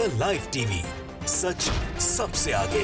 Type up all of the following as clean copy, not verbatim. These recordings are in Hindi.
द लाइव टीवी, सच सबसे आगे।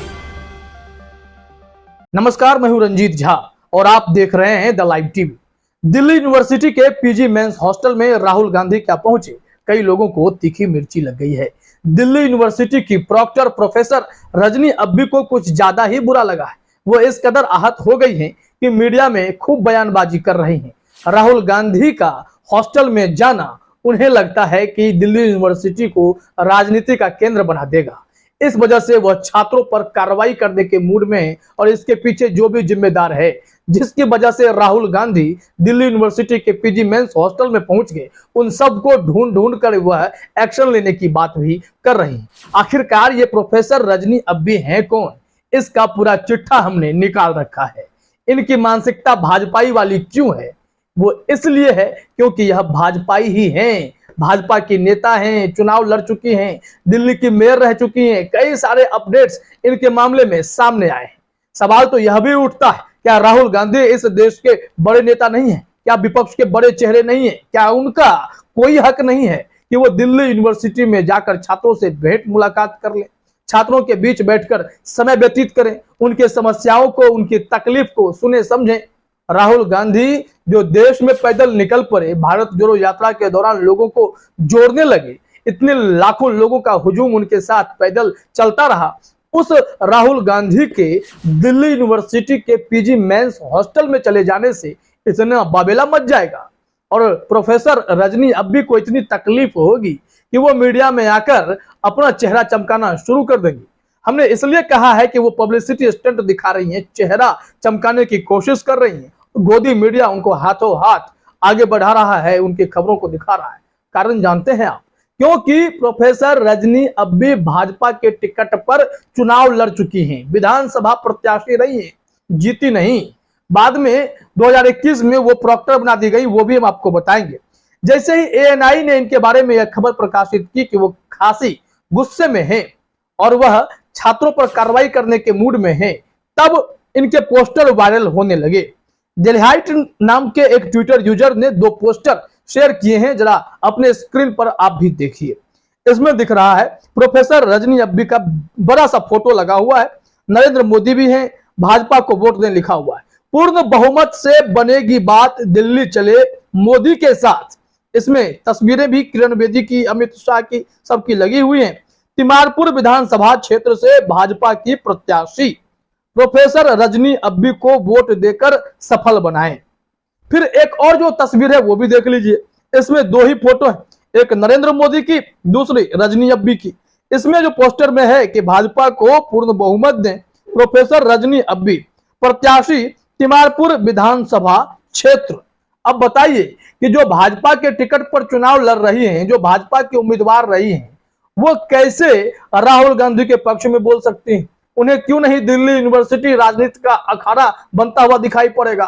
नमस्कार, मैं हूं रंजीत झा और आप देख रहे हैं the live TV. Delhi university के पीजी मेंस हॉस्टल में राहुल गांधी क्या पहुंचे, कई लोगों को तीखी मिर्ची लग गई है। दिल्ली यूनिवर्सिटी की प्रॉक्टर प्रोफेसर रजनी अब्बी को कुछ ज्यादा ही बुरा लगा है। वो इस कदर आहत हो गई हैं कि मीडिया में खूब बयानबाजी कर रही हैं। राहुल गांधी का हॉस्टल में जाना उन्हें लगता है कि दिल्ली यूनिवर्सिटी को राजनीति का केंद्र बना देगा। इस वजह से वह छात्रों पर कार्रवाई करने के मूड में है और इसके पीछे जो भी जिम्मेदार है, जिसकी वजह से राहुल गांधी दिल्ली यूनिवर्सिटी के पीजी मेंस हॉस्टल में पहुंच गए, उन सबको ढूंढ ढूंढ कर वह एक्शन लेने की बात भी कर रही है। आखिरकार ये प्रोफेसर रजनी अब्बी हैं कौन, इसका पूरा चिट्ठा हमने निकाल रखा है। इनकी मानसिकता भाजपाई वाली क्यों है? वो इसलिए है क्योंकि यह भाजपाई ही हैं, भाजपा की नेता हैं, चुनाव लड़ चुकी हैं, दिल्ली की मेयर रह चुकी हैं। कई सारे अपडेट्स इनके मामले में सामने आए हैं। सवाल तो यह भी उठता है, क्या राहुल गांधी इस देश के बड़े नेता नहीं है? क्या विपक्ष के बड़े चेहरे नहीं है? क्या उनका कोई हक नहीं है कि वो दिल्ली यूनिवर्सिटी में जाकर छात्रों से भेंट मुलाकात कर ले, छात्रों के बीच बैठकर समय व्यतीत करें, उनके समस्याओं को, उनकी तकलीफ को सुने समझें? राहुल गांधी जो देश में पैदल निकल पड़े, भारत जोड़ो यात्रा के दौरान लोगों को जोड़ने लगे, इतने लाखों लोगों का हुजूम उनके साथ पैदल चलता रहा, उस राहुल गांधी के दिल्ली यूनिवर्सिटी के पीजी मेंस हॉस्टल में चले जाने से इतना बाबेला मच जाएगा और प्रोफेसर रजनी अब्बी को इतनी तकलीफ होगी कि वो मीडिया में आकर अपना चेहरा चमकाना शुरू कर देंगी। हमने इसलिए कहा है कि वो पब्लिसिटी स्टंट दिखा रही हैं, चेहरा चमकाने की कोशिश कर रही हैं। गोदी मीडिया उनको हाथों हाथ आगे बढ़ा रहा है, उनकी खबरों को दिखा रहा है। कारण जानते हैं आप? क्योंकि प्रोफेसर रजनी अब्बी भाजपा के टिकट पर चुनाव लड़ चुकी हैं, विधानसभा प्रत्याशी रही हैं, जीती नहीं। बाद में 2021 में वो प्रॉक्टर बना दी गई, वो भी हम आपको बताएंगे। जैसे ही एएनआई ने इनके बारे में यह खबर प्रकाशित की कि वो खासी गुस्से में है और वह छात्रों पर कार्रवाई करने के मूड में है, तब इनके पोस्टर वायरल होने लगे। डेलहाइट नाम के एक ट्विटर यूजर ने 2 पोस्टर शेयर किए हैं, जरा अपने स्क्रीन पर आप भी देखिए। इसमें दिख रहा है प्रोफेसर रजनी अब्बी का बड़ा सा फोटो लगा हुआ है, नरेंद्र मोदी भी हैं, भाजपा को वोट दें लिखा हुआ है। पूर्ण बहुमत से बनेगी बात, दिल्ली चले मोदी के साथ। इसमें तस्वीरें भी किरण बेदी की, अमित शाह की, सबकी लगी हुई हैं। तिमारपुर विधानसभा क्षेत्र से भाजपा की प्रत्याशी प्रोफेसर रजनी अब्बी को वोट देकर सफल बनाएं। फिर एक और जो तस्वीर है वो भी देख लीजिए। इसमें 2 ही फोटो है, एक नरेंद्र मोदी की, दूसरी रजनी अब्बी की। इसमें जो पोस्टर में है कि भाजपा को पूर्ण बहुमत दें, प्रोफेसर रजनी अब्बी प्रत्याशी तिमारपुर विधानसभा क्षेत्र। अब बताइए कि जो भाजपा के टिकट पर चुनाव लड़ रही हैं, जो भाजपा की उम्मीदवार रही हैं, वो कैसे राहुल गांधी के पक्ष में बोल सकती हैं? उन्हें क्यों नहीं दिल्ली यूनिवर्सिटी राजनीति का अखाड़ा बनता हुआ दिखाई पड़ेगा?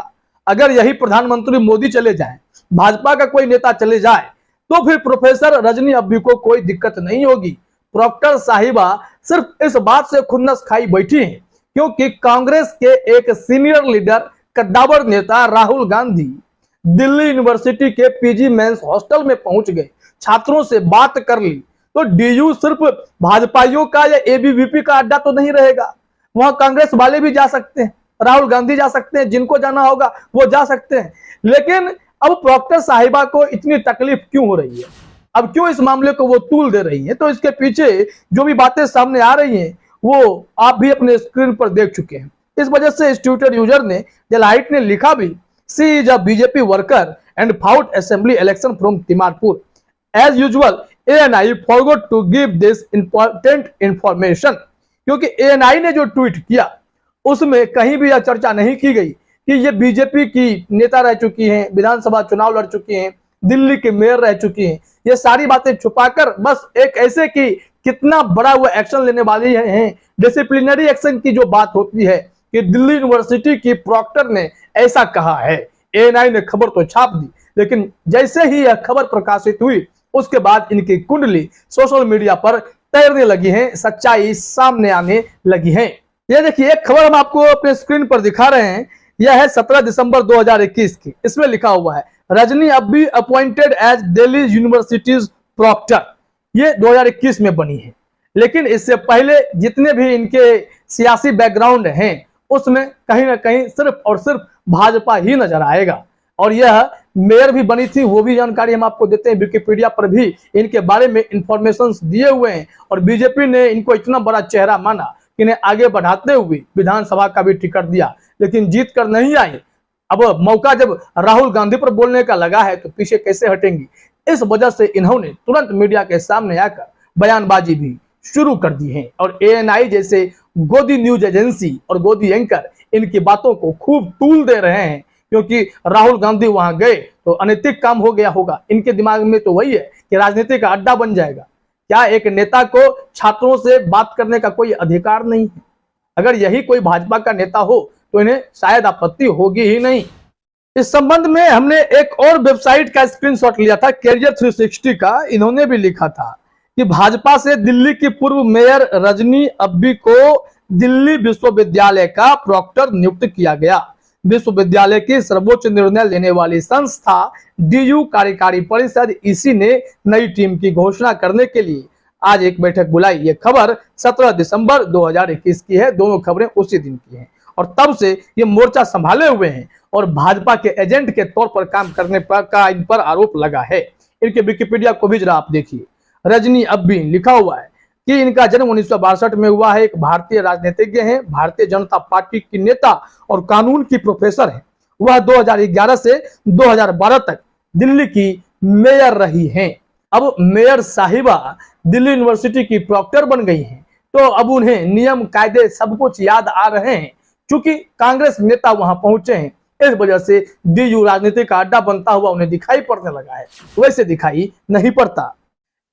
अगर यही प्रधानमंत्री मोदी चले जाएं, भाजपा का कोई नेता चले जाए, तो फिर प्रोफेसर रजनी अब्बी को कोई दिक्कत नहीं होगी। प्रॉक्टर साहिबा सिर्फ इस बात से खुन्नस खाई बैठी हैं क्योंकि कांग्रेस के एक सीनियर लीडर, कद्दावर नेता राहुल गांधी दिल्ली यूनिवर्सिटी के पीजी मेंस हॉस्टल में पहुंच गए, छात्रों से बात कर ली। तो डीयू सिर्फ भाजपाइयों का या एबीवीपी का अड्डा तो नहीं रहेगा, वहां कांग्रेस वाले भी जा सकते हैं, राहुल गांधी जा सकते हैं, जिनको जाना होगा वो जा सकते हैं। लेकिन अब प्रॉक्टर साहिबा को इतनी तकलीफ क्यों हो रही है? अब क्यों इस मामले को वो तूल दे रही है? तो इसके पीछे जो भी बातें सामने आ रही हैं वो आप भी अपने स्क्रीन पर देख चुके हैं। इस वजह से इस ट्विटर यूजर ने, डेलहाइट ने लिखा भी, she is a BJP worker and fought assembly election from Timarpur. As usual ANI forgot to give this important information। क्योंकि ANI ने जो ट्वीट किया उसमें कहीं भी यह चर्चा नहीं की गई कि ये बीजेपी की नेता रह चुकी हैं, विधानसभा चुनाव लड़ चुकी हैं, दिल्ली के मेयर रह चुकी हैं। ये सारी बातें छुपाकर बस एक ऐसे कि कितना बड़ा वो एक्शन लेने वाली हैं, डिसिप्लिनरी एक्शन की जो बात होती है कि दिल्ली यूनिवर्सिटी की प्रॉक्टर ने ऐसा कहा है। ANI ने खबर तो छाप दी, लेकिन जैसे ही यह खबर प्रकाशित हुई उसके बाद इनकी कुंडली सोशल मीडिया पर तैरने लगी है, सच्चाई सामने आने लगी है। ये देखिए, एक खबर हम आपको अपने स्क्रीन पर दिखा रहे हैं। यह है 17 दिसंबर 2021 की। इसमें लिखा हुआ है, Rajni Abbi appointed as Delhi university's proctor. ये 2021 में बनी है। लेकिन इससे पहले जितने भी इनके सियासी बैकग्राउंड हैं उसमें कहीं ना कहीं सिर्फ और सिर्फ भाजपा ही नजर आएगा। और यह मेयर भी बनी थी, वो भी जानकारी हम आपको देते हैं। विकिपीडिया पर भी इनके बारे में इंफॉर्मेशन दिए हुए हैं और बीजेपी ने इनको इतना बड़ा चेहरा माना कि इन्हें आगे बढ़ाते हुए विधानसभा का भी टिकट दिया, लेकिन जीत कर नहीं आई। अब मौका जब राहुल गांधी पर बोलने का लगा है तो पीछे कैसे हटेंगी। इस वजह से इन्होंने तुरंत मीडिया के सामने आकर बयानबाजी भी शुरू कर दी है और ANI जैसे गोदी न्यूज एजेंसी और गोदी एंकर इनकी बातों को खूब तूल दे रहे हैं, क्योंकि राहुल गांधी वहां गए तो अनैतिक काम हो गया होगा। इनके दिमाग में तो वही है कि राजनीति का अड्डा बन जाएगा। क्या एक नेता को छात्रों से बात करने का कोई अधिकार नहीं है? अगर यही कोई भाजपा का नेता हो तो इन्हें शायद आपत्ति होगी ही नहीं। इस संबंध में हमने एक और वेबसाइट का स्क्रीनशॉट लिया था, कैरियर 360 का। इन्होंने भी लिखा था कि भाजपा से दिल्ली की पूर्व मेयर रजनी अब्बी को दिल्ली विश्वविद्यालय का प्रॉक्टर नियुक्त किया गया। विश्वविद्यालय की सर्वोच्च निर्णय लेने वाली संस्था DU कार्यकारी परिषद इसी ने नई टीम की घोषणा करने के लिए आज एक बैठक बुलाई। ये खबर 17 दिसंबर 2021 की है। दोनों खबरें उसी दिन की हैं और तब से ये मोर्चा संभाले हुए हैं और भाजपा के एजेंट के तौर पर काम करने का इन पर आरोप लगा है। इनके विकिपीडिया को भी जरा आप देखिए। रजनी अब्बी लिखा हुआ है कि इनका जन्म 1962 में हुआ है। एक भारतीय राजनीतिज्ञ हैं, भारतीय जनता पार्टी की नेता और कानून की प्रोफेसर हैं। वह 2011 से 2012 तक दिल्ली की मेयर रही हैं। अब मेयर साहिबा दिल्ली यूनिवर्सिटी की प्रॉक्टर बन गई हैं, तो अब उन्हें नियम कायदे सब कुछ याद आ रहे हैं। क्योंकि कांग्रेस नेता वहां पहुंचे हैं, इस वजह से DU राजनीति का अड्डा बनता हुआ उन्हें दिखाई पड़ने लगा है, वैसे दिखाई नहीं पड़ता।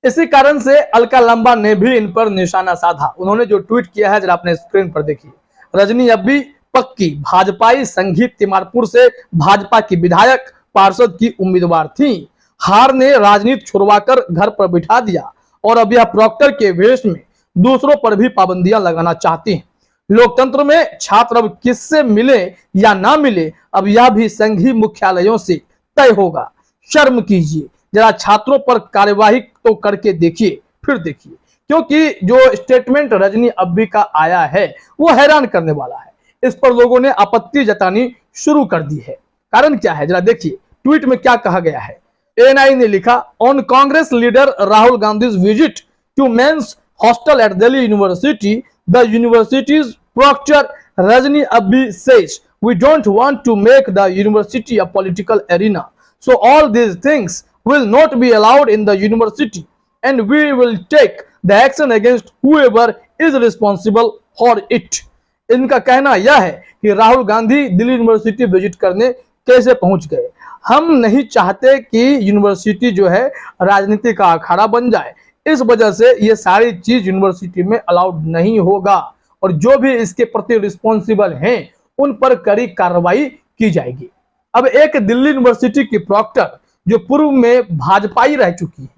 इसी कारण से अलका लांबा ने भी इन पर निशाना साधा। उन्होंने जो ट्वीट किया है जरा अपने स्क्रीन पर देखिए। रजनी अब्बी पक्की भाजपाई, संगीत तिमारपुर से भाजपा की विधायक पार्षद की उम्मीदवार थी। हार ने राजनीति छुड़वाकर घर पर बिठा दिया और अब यह प्रॉक्टर के वेश में दूसरों पर भी पाबंदियां लगाना चाहती हैं। लोकतंत्र में छात्र अब किससे मिले या ना मिले, अब यह भी संघीय मुख्यालयों से तय होगा। शर्म कीजिए, जरा छात्रों पर कार्यवाही तो करके देखिए, फिर देखिए। क्योंकि जो स्टेटमेंट रजनी अब्बी का आया है वो हैरान करने वाला है। इस पर लोगों ने आपत्ति जतानी शुरू कर दी है। कारण क्या है जरा देखिए, ट्वीट में क्या कहा गया है। ANI ने लिखा, on Congress leader Rahul Gandhi's visit to men's hostel at Delhi university, the university's proctor Rajni Abbi says, we don't want to make the university a political arena, so all these things will not be allowed in the university and we will take the action against whoever is responsible for it. इनका कहना यह है कि राहुल गांधी दिल्ली यूनिवर्सिटी विजिट करने कैसे पहुंच गए। हम नहीं चाहते कि यूनिवर्सिटी जो है राजनीति का अखाड़ा बन जाए, इस वजह से ये सारी चीज यूनिवर्सिटी में अलाउड नहीं होगा और जो भी इसके प्रति रिस्पॉन्सिबल हैं उन पर कड़ी कार्रवाई की जाएगी। अब एक दिल्ली यूनिवर्सिटी की प्रॉक्टर जो पूर्व में भाजपाई रह चुकी है,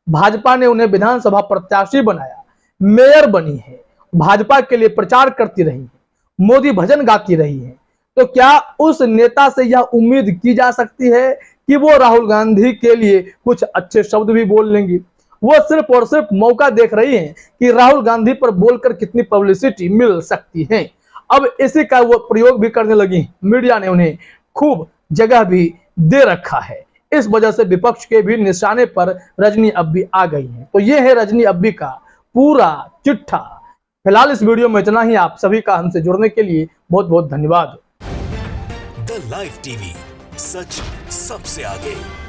भाजपा ने उन्हें विधानसभा प्रत्याशी बनाया, मेयर बनी है, भाजपा के लिए प्रचार करती रही है, मोदी भजन गाती रही है, तो क्या उस नेता से यह उम्मीद की जा सकती है कि वो राहुल गांधी के लिए कुछ अच्छे शब्द भी बोल लेंगी? वो सिर्फ और सिर्फ मौका देख रही हैं कि राहुल गांधी पर बोलकर कितनी पब्लिसिटी मिल सकती है। अब इसी का वो प्रयोग भी करने लगी। मीडिया ने उन्हें खूब जगह भी दे रखा है। इस वजह से विपक्ष के भी निशाने पर रजनी अब्बी आ गई हैं। तो ये है रजनी अब्बी का पूरा चिट्ठा। फिलहाल इस वीडियो में इतना ही। आप सभी का हमसे जुड़ने के लिए बहुत बहुत धन्यवाद। द लाइव टीवी, सच सबसे आगे।